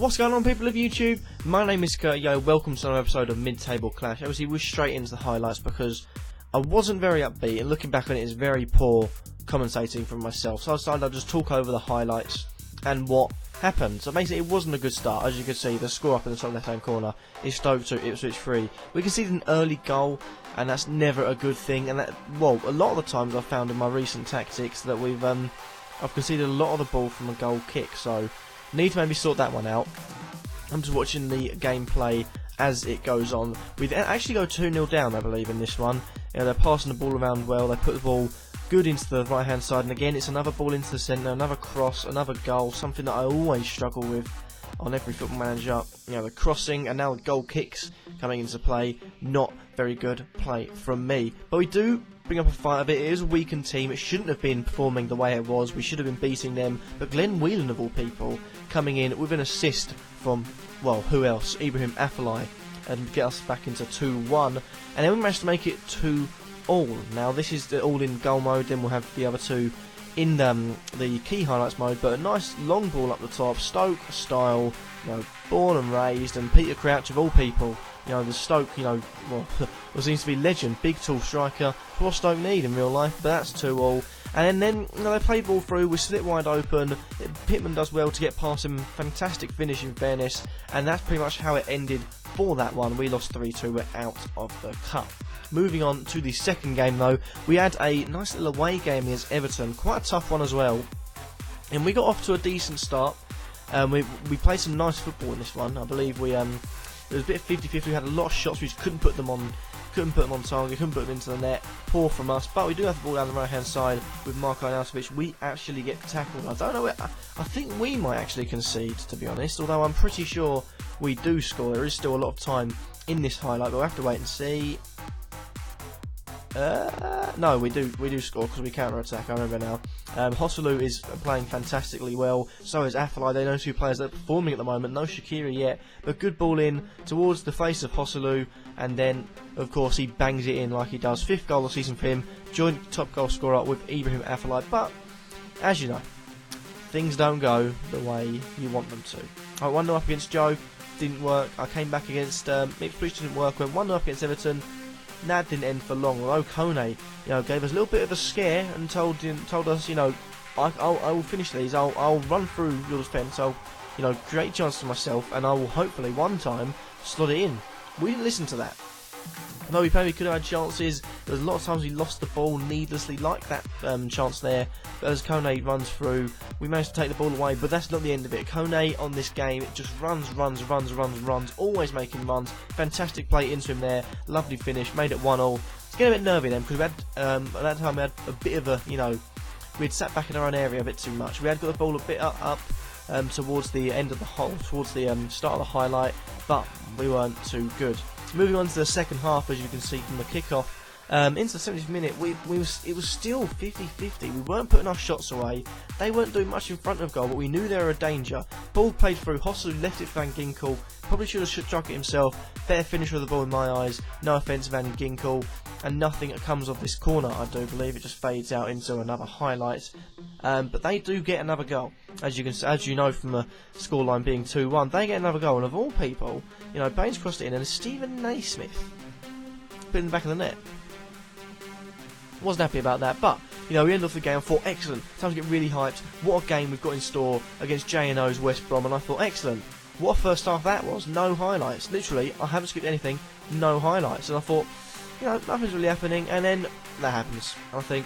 What's going on, people of YouTube? My name is Kurtyoy. Welcome to another episode of Mid-Table Clash. Obviously, we're straight into the highlights because I wasn't very upbeat, and looking back on it is very poor commentating from myself. So I decided I'd just talk over the highlights and what happened. So basically, it wasn't a good start. As you can see, the score up in the top left-hand corner is Stoke 2, Ipswich 3. We conceded an early goal, and that's never a good thing. And that, well, a lot of the times I've found in my recent tactics that I've conceded a lot of the ball from a goal kick. So need to maybe sort that one out. I'm just watching the gameplay as it goes on. We actually go 2-0 down, I believe, in this one. You know, they're passing the ball around well. They put the ball good into the right hand side, and again it's another ball into the centre, another cross, another goal, something that I always struggle with on every Football Manager. You know, the crossing and now the goal kicks coming into play. Not very good play from me, but we do bring up a fight a bit. It is a weakened team. It shouldn't have been performing the way it was. We should have been beating them, but Glenn Whelan, of all people, coming in with an assist from, well, who else? Ibrahim Afellay, and get us back into 2-1, and then we managed to make it 2-all. Now this is the all-in goal mode, then we'll have the other two in the key highlights mode, but a nice long ball up the top, Stoke style, you know, born and raised, and Peter Crouch, of all people, you know, the Stoke, you know, well, seems to be legend, big tall striker, what Stoke need in real life, but that's 2-all. And then you know, they play ball through, we slit wide open, Pittman does well to get past him, fantastic finish in fairness, and that's pretty much how it ended for that one. We lost 3-2, we're out of the cup. Moving on to the second game though, we had a nice little away game against Everton, quite a tough one as well, and we got off to a decent start. We played some nice football in this one. I believe it was a bit 50-50, we had a lot of shots, we just couldn't put them on target, couldn't put them into the net. Poor from us, but we do have the ball down the right hand side with Marko Arnautovic. We actually get tackled. I don't know, I think we might actually concede, to be honest, although I'm pretty sure we do score. There is still a lot of time in this highlight, but we'll have to wait and see. No, we do score because we counter-attack, I remember now. Hosselu is playing fantastically well, so is Afellay. They're those two players that are performing at the moment. No Shaqiri yet, but good ball in towards the face of Hosselu, and then, of course, he bangs it in like he does. 5th goal of the season for him, joint top goal scorer with Ibrahim Afellay, but, as you know, things don't go the way you want them to. I went 1-0 up against Joe, didn't work. I came back against Ipswich, didn't work. Went 1-0 up against Everton. That didn't end for long, although Kone, you know, gave us a little bit of a scare and told us, you know, I will finish these. I'll run through your defence. I'll, you know, create chance for myself, and I will hopefully one time slot it in. We didn't listen to that. No, we probably could have had chances. There's a lot of times we lost the ball needlessly, like that chance there. But as Kone runs through, we managed to take the ball away, but that's not the end of it. Kone on this game, it just runs, always making runs. Fantastic play into him there, lovely finish, made it 1-all. It's getting a bit nervy then, because we had, at that time we had a bit of a, you know, we'd sat back in our own area a bit too much. We had got the ball a bit up towards the end of the hole, towards the start of the highlight, but we weren't too good. Moving on to the second half, as you can see from the kickoff, into the 70th minute, it was still 50-50. We weren't putting our shots away. They weren't doing much in front of goal, but we knew they were a danger. Ball played through. Hosselu left it for Van Ginkel. Probably should have struck it himself. Better finish with the ball in my eyes. No offence, Van Ginkel. And nothing comes of this corner, I do believe. It just fades out into another highlight. But they do get another goal. As you know from the scoreline being 2-1, they get another goal. And of all people, you know, Baines crossed it in, and Stephen Naismith put it in the back of the net. Wasn't happy about that, but you know, we ended off the game. I thought, excellent, time to get really hyped. What a game we've got in store against JNO's West Brom, and I thought, excellent. What a first half that was. No highlights. Literally, I haven't skipped anything. No highlights, and I thought, you know, nothing's really happening, and then that happens. And I think,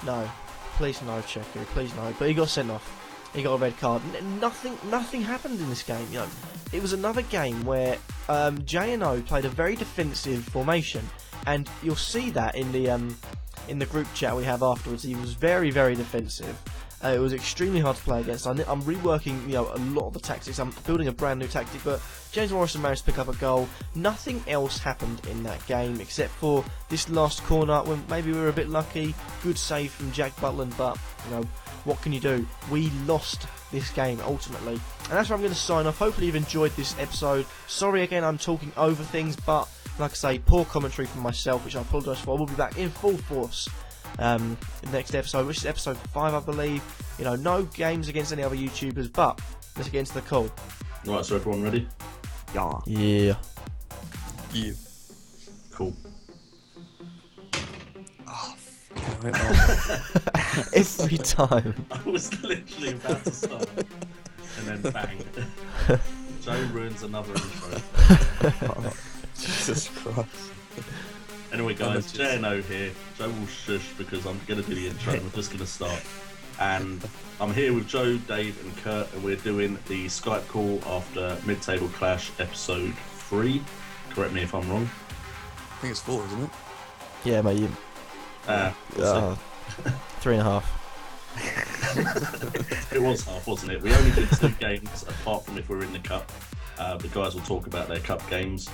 no, please no, Cheku, please no. But he got sent off. He got a red card. Nothing happened in this game. You know, it was another game where JNO played a very defensive formation. And you'll see that in the group chat we have afterwards. He was very, very defensive. It was extremely hard to play against. I'm reworking, you know, a lot of the tactics. I'm building a brand new tactic, but James Morrison managed to pick up a goal. Nothing else happened in that game except for this last corner when maybe we were a bit lucky. Good save from Jack Butland, but you know, what can you do? We lost this game ultimately, and that's where I'm going to sign off. Hopefully you've enjoyed this episode. Sorry again, I'm talking over things, but like I say, poor commentary from myself, which I apologise for. I will be back in full force in the next episode, which is episode 5, I believe. You know, no games against any other YouTubers, but Let's get into the call. Right, so everyone ready? Yeah. Cool. Every time. I was literally about to start, and then bang. Joe ruins another intro. Jesus Christ. Anyway, guys, JNO here. Joe will shush because I'm going to do the intro and we're just going to start. And I'm here with Joe, Dave, and Kurt, and we're doing the Skype call after Mid-Table Clash episode 3. Correct me if I'm wrong. I think it's 4, isn't it? Yeah, mate. 3.5. It was half, wasn't it? We only did 2 games, apart from if we're in the cup. The guys will talk about their cup games.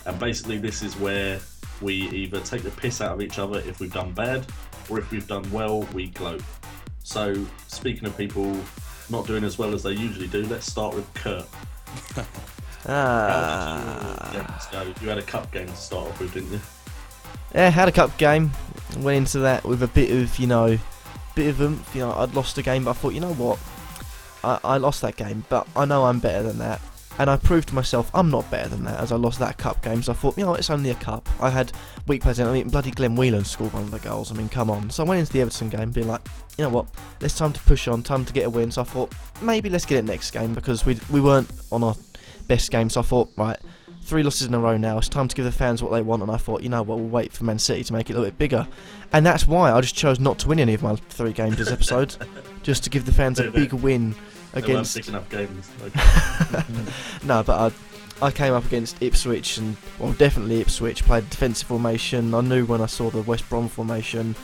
And basically this is where we either take the piss out of each other if we've done bad, or if we've done well, we gloat. So, speaking of people not doing as well as they usually do, let's start with Kurt. How did your games go? You had a cup game to start off with, didn't you? Yeah, had a cup game. Went into that with a bit of, oomph. I'd lost a game, but I thought, you know what? I lost that game, but I know I'm better than that. And I proved to myself I'm not better than that as I lost that cup game. So I thought, it's only a cup. I had weak players in. Bloody Glenn Whelan scored one of the goals. Come on. So I went into the Everton game being like, you know what? It's time to push on, time to get a win. So I thought, maybe let's get it next game because we weren't on our best game. So I thought, right, 3 losses in a row now. It's time to give the fans what they want. And I thought, we'll wait for Man City to make it a little bit bigger. And that's why I just chose not to win any of my 3 games this episode. Just to give the fans a big win. Against picking up games. No, but I came up against Ipswich and definitely Ipswich. Played defensive formation. I knew when I saw the West Brom formation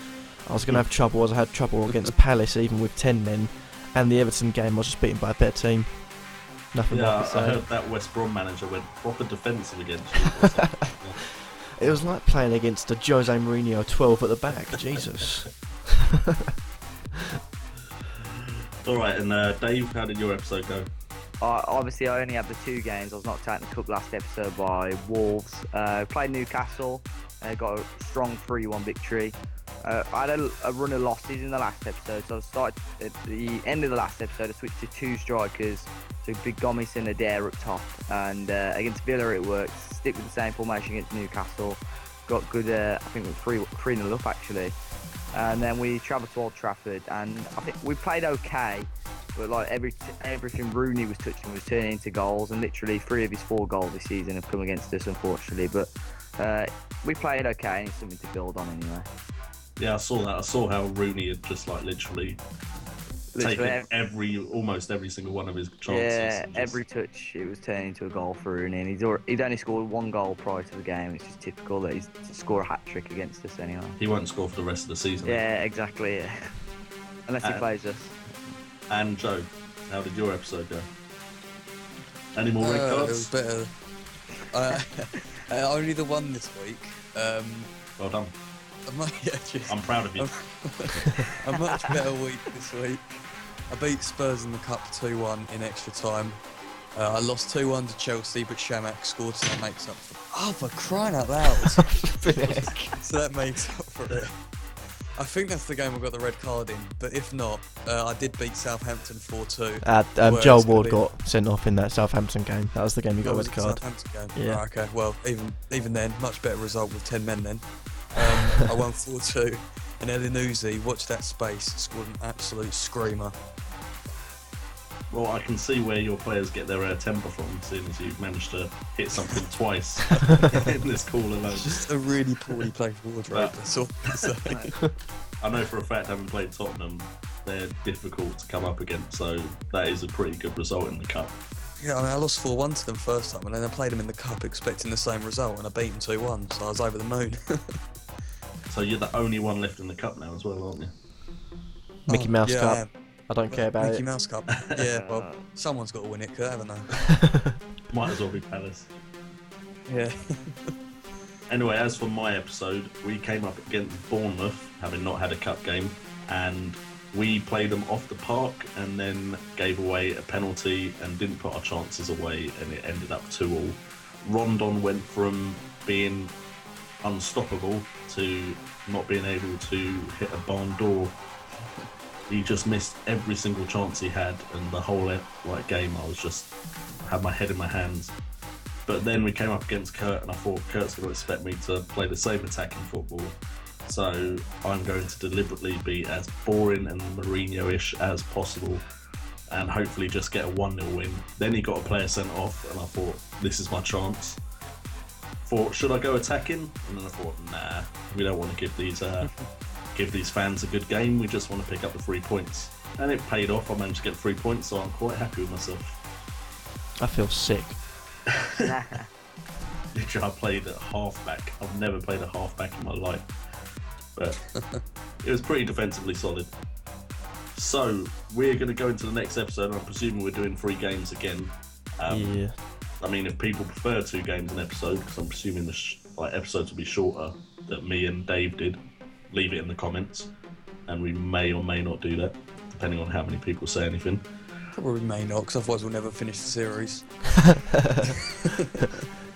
I was going to have trouble, as I had trouble against Palace even with 10 men. And the Everton game I was just beaten by a better team. Nothing more to say. I heard that West Brom manager went proper defensive against you. It was like playing against a Jose Mourinho 12 at the back. Jesus. Alright, and Dave, how did your episode go? Obviously, I only had the 2 games. I was knocked out in the cup last episode by Wolves. Played Newcastle, got a strong 3-1 victory. I had a run of losses in the last episode, so I started at the end of the last episode. I switched to 2 strikers, so Big Gomis and Adair up top. And against Villa, it worked. Stick with the same formation against Newcastle. Got good, I think it was 3-0 up actually. And then we travelled to Old Trafford, and I think we played okay, but like everything Rooney was touching was turning into goals, and literally 3 of his 4 goals this season have come against us, unfortunately. But we played okay, and it's something to build on anyway. Yeah, I saw that. I saw how Rooney had just literally taken almost every single one of his chances. Yeah, every touch it was turning into a goal for Rooney, and he'd only scored 1 goal prior to the game. It's just typical that he's to score a hat-trick against us anyway. He won't score for the rest of the season. Yeah, exactly, yeah. Unless he plays us. And Joe, how did your episode go? Any more red cards? It was better. Only the one this week. Well done. I'm proud of you. A much better week this week. I beat Spurs in the Cup 2-1 in extra time. I lost 2-1 to Chelsea, but Shamak scored, so that makes up for it. Oh, for crying out loud. So that makes up for it. I think that's the game I got the red card in, but if not, I did beat Southampton 4-2. Joel Ward got sent off in that Southampton game. That was the game he got a red card. Southampton game? Yeah. Right, okay, well, even then, much better result with 10 men then. I won 4-2, and Elyounoussi, watch that space, scored an absolute screamer. Well, I can see where your players get their temper from, seeing as you've managed to hit something twice in this call alone. It's just a really poorly played wardrobe, that's all I can say. I know for a fact, having played Tottenham, they're difficult to come up against, so that is a pretty good result in the Cup. Yeah, I lost 4-1 to them first time, and then I played them in the Cup expecting the same result, and I beat them 2-1, so I was over the moon. So you're the only one left in the Cup now as well, aren't you? Mickey Mouse Cup. I don't care about Mickey it. Mouse Cup. Yeah, well, someone's got to win it, Kurt, haven't they? Might as well be Palace. Yeah. Anyway, as for my episode, we came up against Bournemouth, having not had a cup game, and we played them off the park and then gave away a penalty and didn't put our chances away, and it ended up 2-2. Rondon went from being unstoppable to not being able to hit a barn door. he just missed every single chance he had, and the whole game I was just had my head in my hands. But then we came up against Kurt, and I thought Kurt's going to expect me to play the same attacking football. So I'm going to deliberately be as boring and Mourinho-ish as possible, and hopefully just get a 1-0 win. Then he got a player sent off, and I thought, this is my chance. Thought, should I go attacking? And then I thought, nah, we don't want to give these fans a good game. We just want to pick up the 3 points. And it paid off. I managed to get 3 points, so I'm quite happy with myself. I feel sick. Literally, I played at halfback. I've never played a halfback in my life, but it was pretty defensively solid. So we're going to go into the next episode. I'm presuming we're doing 3 games again. Yeah. I mean, if people prefer 2 games an episode, because I'm presuming the episodes will be shorter that me and Dave did, leave it in the comments, and we may or may not do that, depending on how many people say anything. Probably may not, because otherwise we'll never finish the series.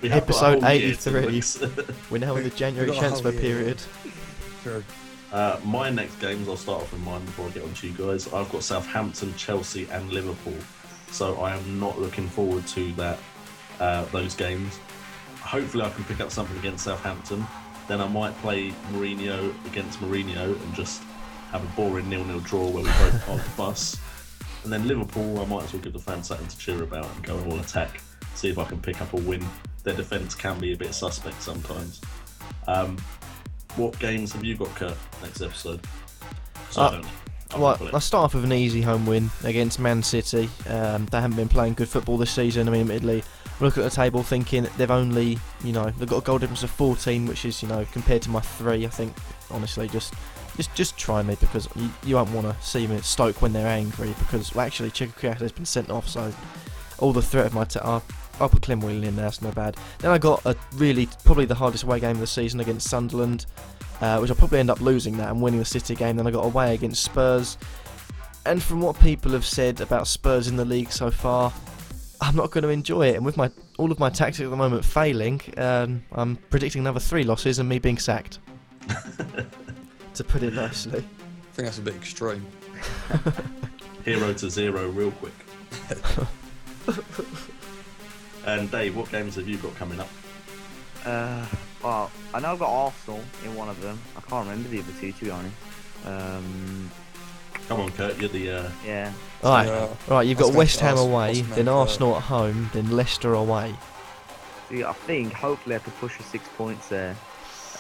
Episode 83. We're now in the January transfer period. True. My next games, I'll start off with mine before I get on to you guys. I've got Southampton, Chelsea and Liverpool, so I am not looking forward to those games. Hopefully I can pick up something against Southampton. Then I might play Mourinho against Mourinho and just have a boring 0-0 draw where we both park the bus. And then Liverpool, I might as well give the fans something to cheer about and go all attack, see if I can pick up a win. Their defence can be a bit suspect sometimes. What games have you got, Kurt, next episode? I'll start off with an easy home win against Man City. They haven't been playing good football this season. I mean, admittedly, I look at the table thinking they've only, they've got a goal difference of 14, which is, compared to my 3, I think, honestly, just try me, because you won't want to see me at Stoke when they're angry, because, well, actually, Kurtyoy has been sent off, so all the threat of my I'll put Clem Whelan in there, that's no bad. Then I got probably the hardest away game of the season against Sunderland, which I'll probably end up losing that and winning the City game. Then I got away against Spurs, and from what people have said about Spurs in the league so far, I'm not going to enjoy it. And with all of my tactics at the moment failing, I'm predicting another 3 losses and me being sacked. To put it nicely. I think that's a bit extreme. 0 to 0 real quick. And Dave, what games have you got coming up? Well, I know I've got Arsenal in one of them. I can't remember the other 2, to be honest. Come on, Kurt, you're the... Yeah. Right, you've got West Ham away, then Arsenal at home, then Leicester away. See, I think, hopefully I could push for 6 points there.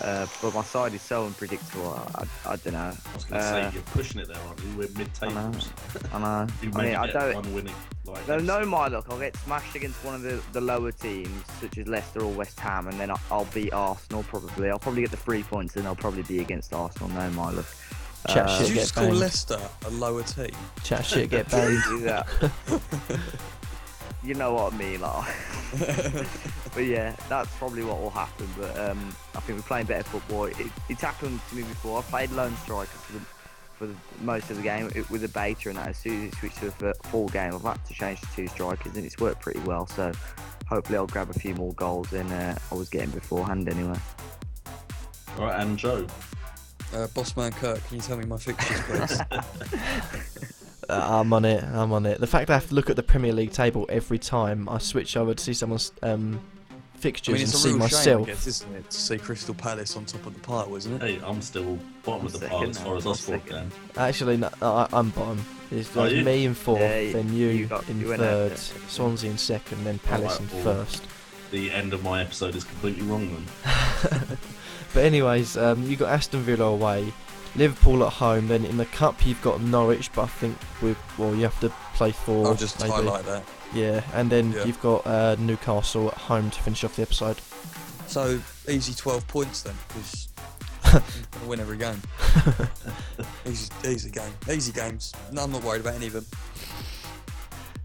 But my side is so unpredictable, I don't know. I was going to say, you're pushing it there, aren't you? We're mid-tables. I know. I don't... One winning. No, my luck, I'll get smashed against one of the lower teams, such as Leicester or West Ham, and then I'll beat Arsenal probably. I'll probably get the 3 points, and I'll probably be against Arsenal. No, my luck. Chat shit, did you get just call banged. Leicester a lower team? Chat shit, get banged. Yeah. You know what I mean, like. But yeah, that's probably what will happen. But I think we're playing better football. It's happened to me before. I played lone striker for most of the game with a beta, and that as soon as it switched to a full game, I've had to change to 2 strikers, and it's worked pretty well. So hopefully I'll grab a few more goals than I was getting beforehand anyway. All right, and Joe. Bossman Kirk, can you tell me my fixtures, please? I'm on it. The fact that I have to look at the Premier League table every time I switch over to see someone's fixtures and see myself. Shame, I guess, isn't it, to see Crystal Palace on top of the pile, isn't it? Hey, I'm still bottom of the pile as far as us 4 can. Actually, no, I'm bottom. It's me in 4th, then you in 3rd, Swansea in 2nd, then Palace in 1st. The end of my episode is completely wrong then. But anyways, you got Aston Villa away, Liverpool at home, then in the Cup you've got Norwich, but I think you have to play 4. I'll just maybe. highlight that. Yeah, and then you've got Newcastle at home to finish off the episode. So, easy 12 points then, because I'm going to win every game. Easy games. No, I'm not worried about any of them.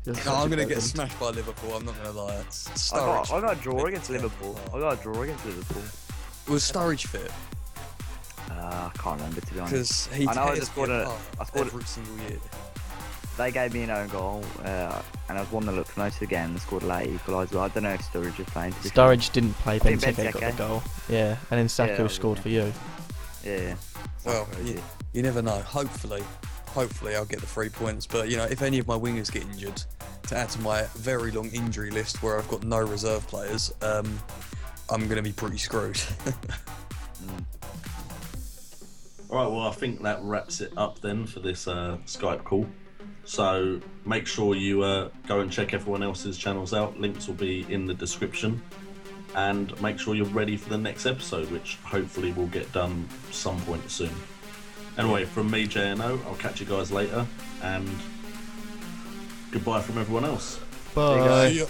No, I'm going to get smashed by Liverpool, I'm not going to lie. I got a draw against Liverpool. Was Sturridge fit? I can't remember, to be honest. Because he tears me apart every single year. They gave me an own goal, and I was 1-0 up for most of the game and scored a late equaliser. I don't know if Sturridge was playing. Sturridge didn't play, Benteke got the goal. Yeah, and then Sacco scored for you. Yeah. Well, you never know. Hopefully hopefully I'll get the 3 points. But, you know, if any of my wingers get injured, to add to my very long injury list where I've got no reserve players, I'm going to be pretty screwed. All right, well, I think that wraps it up then for this Skype call. So make sure you go and check everyone else's channels out. Links will be in the description. And make sure you're ready for the next episode, which hopefully will get done some point soon. Anyway, from me, JNO, I'll catch you guys later. And goodbye from everyone else. Bye. See ya.